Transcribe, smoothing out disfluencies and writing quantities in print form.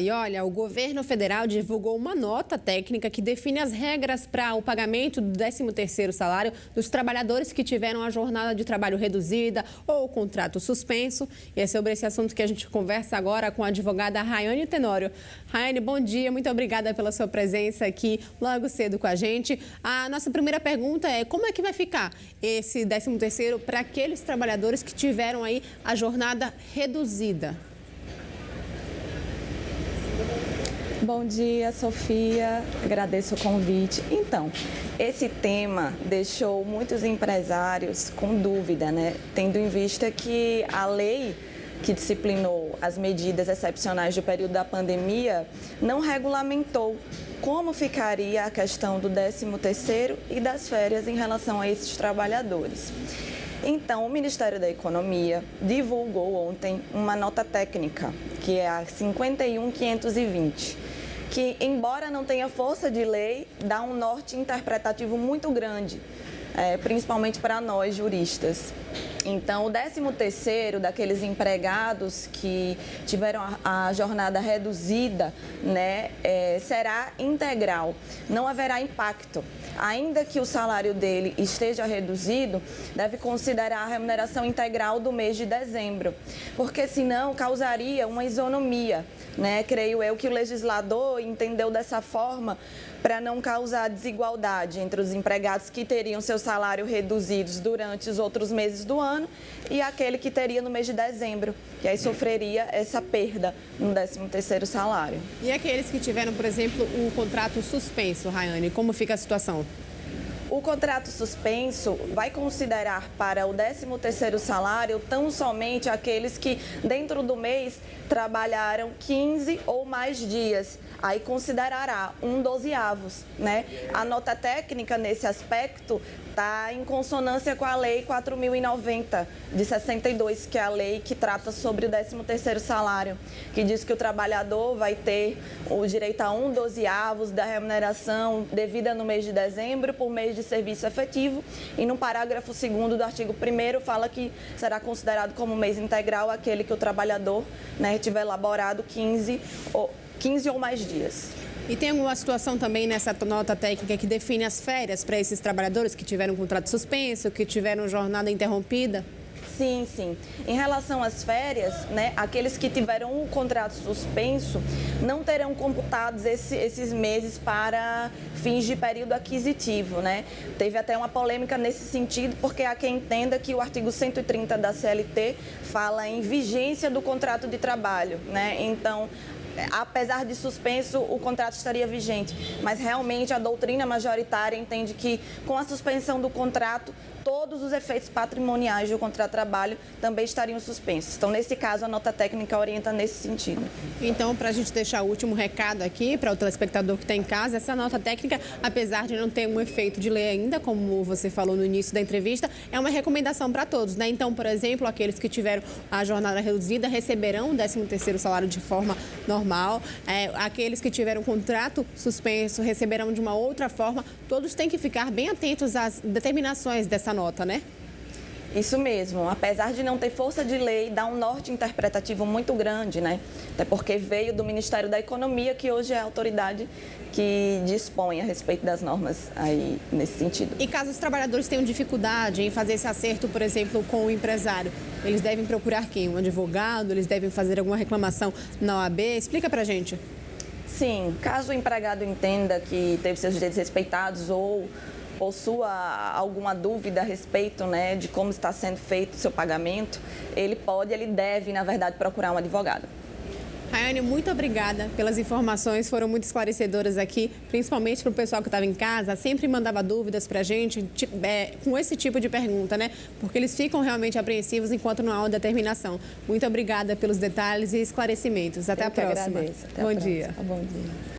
E olha, o governo federal divulgou uma nota técnica que define as regras para o pagamento do 13º salário dos trabalhadores que tiveram a jornada de trabalho reduzida ou o contrato suspenso. E é sobre esse assunto que a gente conversa agora com a advogada Rayane Tenório. Rayane, bom dia, muito obrigada pela sua presença aqui logo cedo com a gente. A nossa primeira pergunta é: como é que vai ficar esse 13º para aqueles trabalhadores que tiveram aí a jornada reduzida? Bom dia, Sofia. Agradeço o convite. Então, esse tema deixou muitos empresários com dúvida, né? Tendo em vista que a lei que disciplinou as medidas excepcionais do período da pandemia não regulamentou como ficaria a questão do 13º e das férias em relação a esses trabalhadores. Então, o Ministério da Economia divulgou ontem uma nota técnica, que é a 51.520, que, embora não tenha força de lei, dá um norte interpretativo muito grande, principalmente para nós juristas. Então, o 13º daqueles empregados que tiveram a jornada reduzida, né, será integral, não haverá impacto. Ainda que o salário dele esteja reduzido, deve considerar a remuneração integral do mês de dezembro, porque senão causaria uma isonomia, né? Creio eu que o legislador entendeu dessa forma para não causar desigualdade entre os empregados que teriam seu salário reduzidos durante os outros meses do ano e aquele que teria no mês de dezembro, que aí sofreria essa perda no 13º salário. E aqueles que tiveram, por exemplo, o contrato suspenso, Rayane, como fica a situação? O contrato suspenso vai considerar para o 13º salário tão somente aqueles que dentro do mês trabalharam 15 ou mais dias. Aí considerará um 12º, né? A nota técnica nesse aspecto está em consonância com a Lei 4.090 de 62, que é a lei que trata sobre o 13º salário, que diz que o trabalhador vai ter o direito a um 12º da remuneração devida no mês de dezembro por mês de serviço efetivo, e no parágrafo 2º do artigo 1º fala que será considerado como mês integral aquele que o trabalhador, né, tiver elaborado 15 ou mais dias. E tem alguma situação também nessa nota técnica que define as férias para esses trabalhadores que tiveram contrato suspenso, que tiveram jornada interrompida? Sim, sim. Em relação às férias, né, aqueles que tiveram um contrato suspenso não terão computados esses meses para fins de período aquisitivo, né? Teve até uma polêmica nesse sentido, porque há quem entenda que o artigo 130 da CLT fala em vigência do contrato de trabalho, né? Então, apesar de suspenso, o contrato estaria vigente, mas realmente a doutrina majoritária entende que com a suspensão do contrato, todos os efeitos patrimoniais do contrato de trabalho também estariam suspensos. Então, nesse caso, a nota técnica orienta nesse sentido. Então, para a gente deixar o último recado aqui para o telespectador que está em casa, essa nota técnica, apesar de não ter um efeito de lei ainda, como você falou no início da entrevista, é uma recomendação para todos, né? Então, por exemplo, aqueles que tiveram a jornada reduzida receberão o 13º salário de forma normal. Aqueles que tiveram contrato suspenso receberão de uma outra forma. Todos têm que ficar bem atentos às determinações dessa nota, né? Isso mesmo. Apesar de não ter força de lei, dá um norte interpretativo muito grande, né? Até porque veio do Ministério da Economia, que hoje é a autoridade que dispõe a respeito das normas aí nesse sentido. E caso os trabalhadores tenham dificuldade em fazer esse acerto, por exemplo, com o empresário, eles devem procurar quem? Um advogado? Eles devem fazer alguma reclamação na OAB? Explica pra gente. Sim, caso o empregado entenda que teve seus direitos respeitados ou possua alguma dúvida a respeito, né, de como está sendo feito o seu pagamento, ele deve, na verdade, procurar um advogado. Rayane, muito obrigada pelas informações, foram muito esclarecedoras aqui, principalmente para o pessoal que estava em casa, sempre mandava dúvidas para a gente com esse tipo de pergunta, né? Porque eles ficam realmente apreensivos enquanto não há uma determinação. Muito obrigada pelos detalhes e esclarecimentos. Até a próxima. Agradeço. Até bom a dia. Bom dia.